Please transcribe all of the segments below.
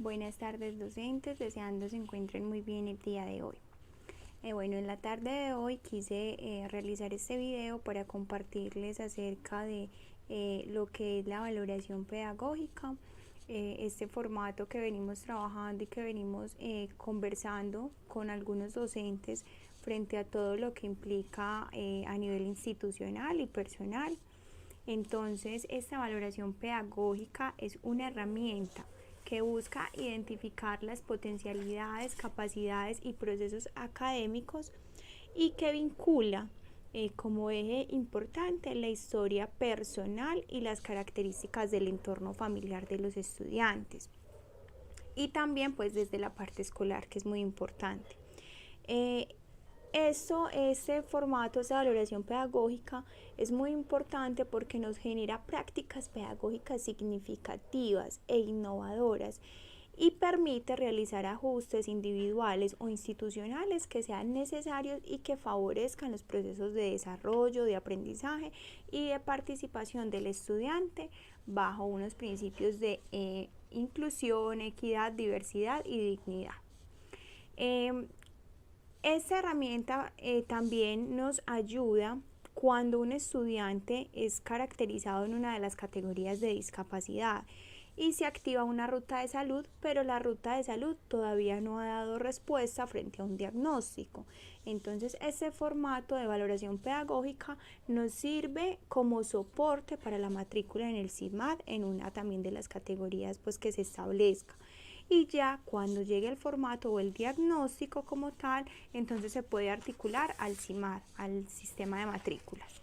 Buenas tardes docentes, deseando se encuentren muy bien el día de hoy. Bueno, en la tarde de hoy quise realizar este video para compartirles acerca de lo que es la valoración pedagógica, este formato que venimos trabajando y que venimos conversando con algunos docentes frente a todo lo que implica a nivel institucional y personal. Entonces, esta valoración pedagógica es una herramienta que busca identificar las potencialidades, capacidades y procesos académicos y que vincula como eje importante la historia personal y las características del entorno familiar de los estudiantes. Y también pues desde la parte escolar, que es muy importante. Este formato, esta valoración pedagógica es muy importante porque nos genera prácticas pedagógicas significativas e innovadoras y permite realizar ajustes individuales o institucionales que sean necesarios y que favorezcan los procesos de desarrollo, de aprendizaje y de participación del estudiante bajo unos principios de inclusión, equidad, diversidad y dignidad. Esta herramienta también nos ayuda cuando un estudiante es caracterizado en una de las categorías de discapacidad y se activa una ruta de salud, pero la ruta de salud todavía no ha dado respuesta frente a un diagnóstico. Entonces, este formato de valoración pedagógica nos sirve como soporte para la matrícula en el CIMAD en una también de las categorías pues, que se establezca. Y ya cuando llegue el formato o el diagnóstico como tal, entonces se puede articular al CIMAD, al sistema de matrículas.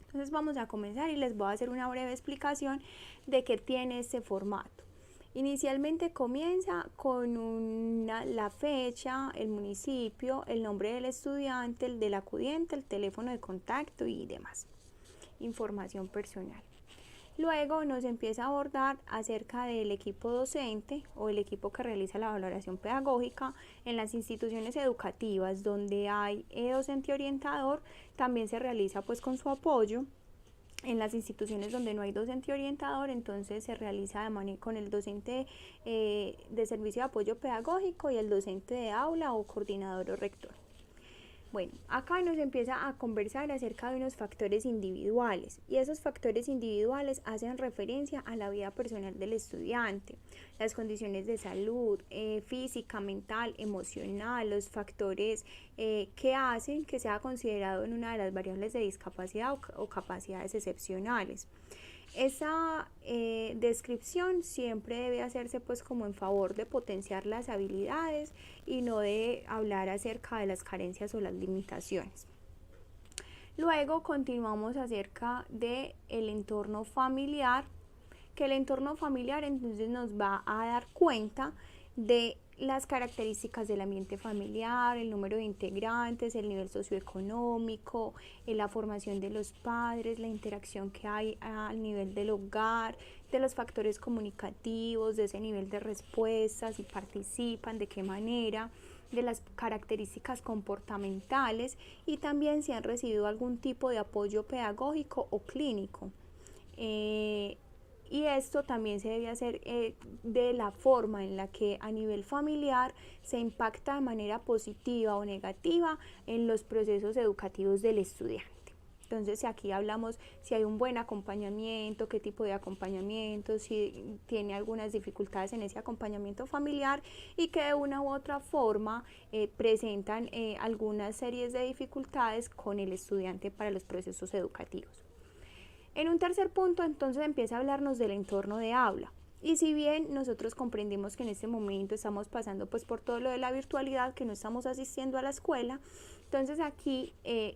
Entonces vamos a comenzar y les voy a hacer una breve explicación de qué tiene este formato. Inicialmente comienza con la fecha, el municipio, el nombre del estudiante, el del acudiente, el teléfono de contacto y demás. Información personal. Luego nos empieza a abordar acerca del equipo docente o el equipo que realiza la valoración pedagógica en las instituciones educativas donde hay docente orientador, también se realiza pues con su apoyo. En las instituciones donde no hay docente orientador, entonces se realiza de manera con el docente de servicio de apoyo pedagógico y el docente de aula o coordinador o rector. Bueno, acá nos empieza a conversar acerca de unos factores individuales y esos factores individuales hacen referencia a la vida personal del estudiante, las condiciones de salud, física, mental, emocional, los factores que hacen que sea considerado en una de las variables de discapacidad o capacidades excepcionales. Esa descripción siempre debe hacerse pues como en favor de potenciar las habilidades y no de hablar acerca de las carencias o las limitaciones. Luego continuamos acerca del entorno familiar, que el entorno familiar entonces nos va a dar cuenta de las características del ambiente familiar, el número de integrantes, el nivel socioeconómico, la formación de los padres, la interacción que hay al nivel del hogar, de los factores comunicativos, de ese nivel de respuestas, si participan, de qué manera, de las características comportamentales y también si han recibido algún tipo de apoyo pedagógico o clínico. Y esto también se debe hacer de la forma en la que a nivel familiar se impacta de manera positiva o negativa en los procesos educativos del estudiante. Entonces aquí hablamos si hay un buen acompañamiento, qué tipo de acompañamiento, si tiene algunas dificultades en ese acompañamiento familiar y que de una u otra forma presentan algunas series de dificultades con el estudiante para los procesos educativos. En un tercer punto, entonces empieza a hablarnos del entorno de aula. Y si bien nosotros comprendimos que en este momento estamos pasando pues por todo lo de la virtualidad, que no estamos asistiendo a la escuela, entonces aquí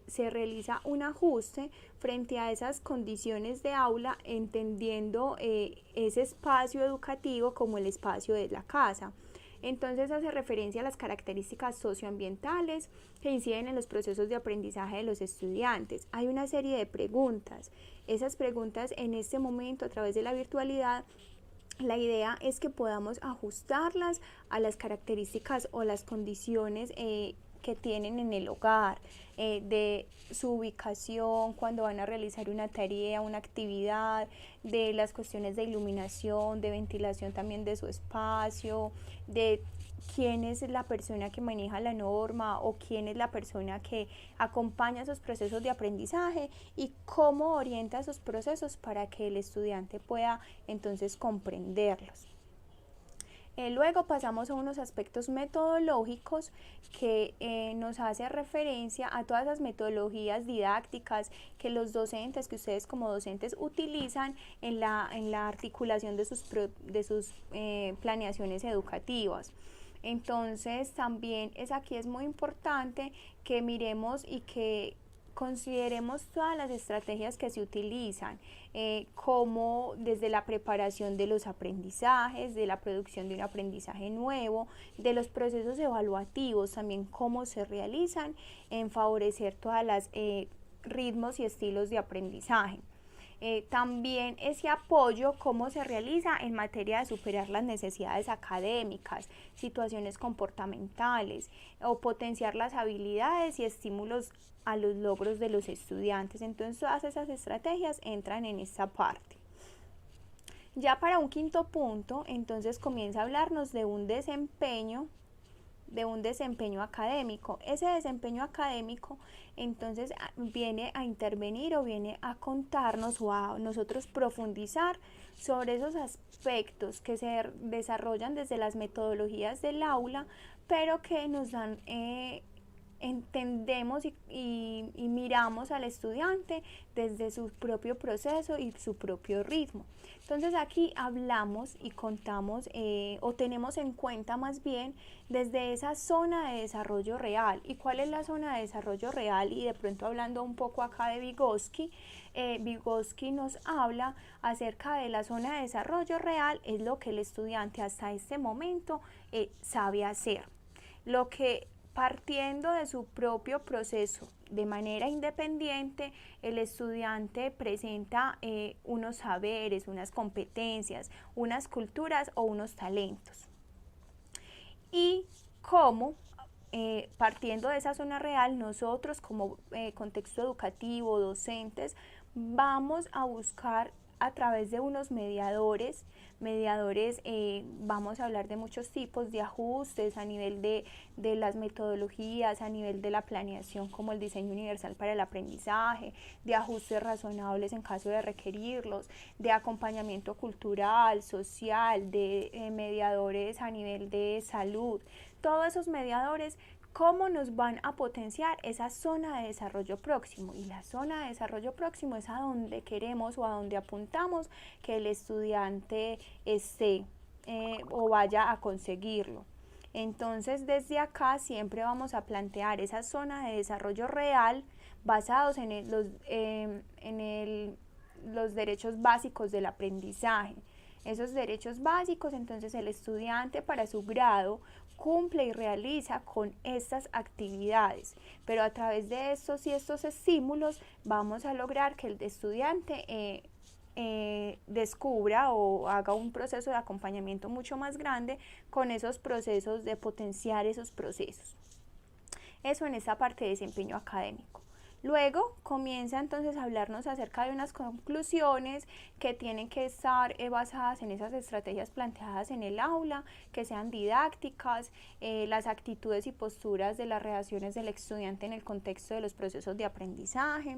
se realiza un ajuste frente a esas condiciones de aula, entendiendo ese espacio educativo como el espacio de la casa. Entonces hace referencia a las características socioambientales que inciden en los procesos de aprendizaje de los estudiantes. Hay una serie de preguntas. Esas preguntas en este momento a través de la virtualidad, la idea es que podamos ajustarlas a las características o las condiciones que tienen en el hogar, de su ubicación, cuando van a realizar una tarea, una actividad, de las cuestiones de iluminación, de ventilación también de su espacio, de quién es la persona que maneja la norma o quién es la persona que acompaña esos procesos de aprendizaje y cómo orienta esos procesos para que el estudiante pueda entonces comprenderlos. Luego pasamos a unos aspectos metodológicos que nos hace referencia a todas las metodologías didácticas que los docentes, que ustedes como docentes utilizan en la articulación de sus planeaciones educativas. Entonces también aquí es muy importante que miremos y que consideremos todas las estrategias que se utilizan, como desde la preparación de los aprendizajes, de la producción de un aprendizaje nuevo, de los procesos evaluativos, también cómo se realizan, en favorecer todas las ritmos y estilos de aprendizaje. También ese apoyo, cómo se realiza en materia de superar las necesidades académicas, situaciones comportamentales o potenciar las habilidades y estímulos a los logros de los estudiantes. Entonces todas esas estrategias entran en esta parte. Ya para un quinto punto, entonces comienza a hablarnos de un desempeño académico. Ese desempeño académico entonces viene a intervenir o viene a contarnos o a nosotros profundizar sobre esos aspectos que se desarrollan desde las metodologías del aula, pero que nos dan entendemos y miramos al estudiante desde su propio proceso y su propio ritmo. Entonces aquí hablamos y contamos o tenemos en cuenta más bien desde esa zona de desarrollo real. ¿Y cuál es la zona de desarrollo real? Y de pronto hablando un poco acá de Vygotsky, Vygotsky nos habla acerca de la zona de desarrollo real, es lo que el estudiante hasta este momento sabe hacer. Lo que partiendo de su propio proceso de manera independiente, el estudiante presenta unos saberes, unas competencias, unas culturas o unos talentos. Y cómo, partiendo de esa zona real, nosotros como contexto educativo, docentes, vamos a buscar a través de unos mediadores, vamos a hablar de muchos tipos de ajustes a nivel de las metodologías, a nivel de la planeación como el diseño universal para el aprendizaje, de ajustes razonables en caso de requerirlos, de acompañamiento cultural, social, de mediadores a nivel de salud. Todos esos mediadores, ¿cómo nos van a potenciar esa zona de desarrollo próximo? Y la zona de desarrollo próximo es a donde queremos o a donde apuntamos que el estudiante esté o vaya a conseguirlo. Entonces desde acá siempre vamos a plantear esa zona de desarrollo real basados en los derechos básicos del aprendizaje. Esos derechos básicos, entonces el estudiante para su grado cumple y realiza con estas actividades, pero a través de estos y estos estímulos vamos a lograr que el estudiante descubra o haga un proceso de acompañamiento mucho más grande con esos procesos de potenciar esos procesos. Eso en esta parte de desempeño académico. Luego comienza entonces a hablarnos acerca de unas conclusiones que tienen que estar basadas en esas estrategias planteadas en el aula, que sean didácticas, las actitudes y posturas de las reacciones del estudiante en el contexto de los procesos de aprendizaje,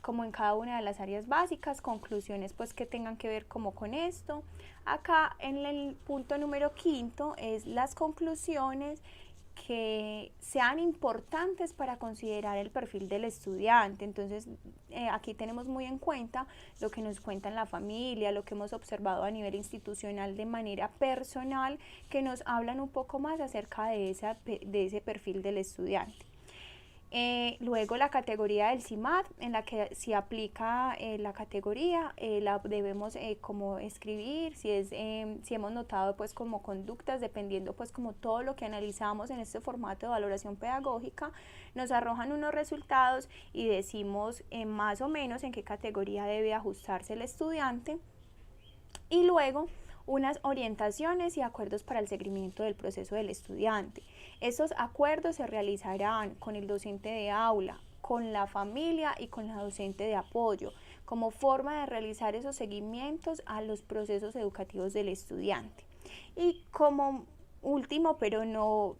como en cada una de las áreas básicas, conclusiones pues que tengan que ver como con esto. Acá en el punto número 5 es las conclusiones que sean importantes para considerar el perfil del estudiante. Entonces aquí tenemos muy en cuenta lo que nos cuenta en la familia, lo que hemos observado a nivel institucional de manera personal, que nos hablan un poco más acerca de ese perfil del estudiante. Luego la categoría del CIMAD, en la que si aplica la categoría, la debemos como escribir, si hemos notado pues como conductas, dependiendo pues como todo lo que analizamos en este formato de valoración pedagógica, nos arrojan unos resultados y decimos más o menos en qué categoría debe ajustarse el estudiante. Y luego unas orientaciones y acuerdos para el seguimiento del proceso del estudiante. Estos acuerdos se realizarán con el docente de aula, con la familia y con la docente de apoyo, como forma de realizar esos seguimientos a los procesos educativos del estudiante. Y como último, pero no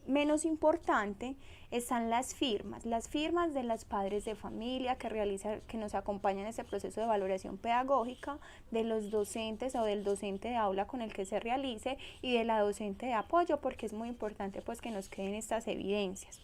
menos importante, están las firmas de los padres de familia que nos acompañan en este proceso de valoración pedagógica, de los docentes o del docente de aula con el que se realice y de la docente de apoyo, porque es muy importante pues que nos queden estas evidencias.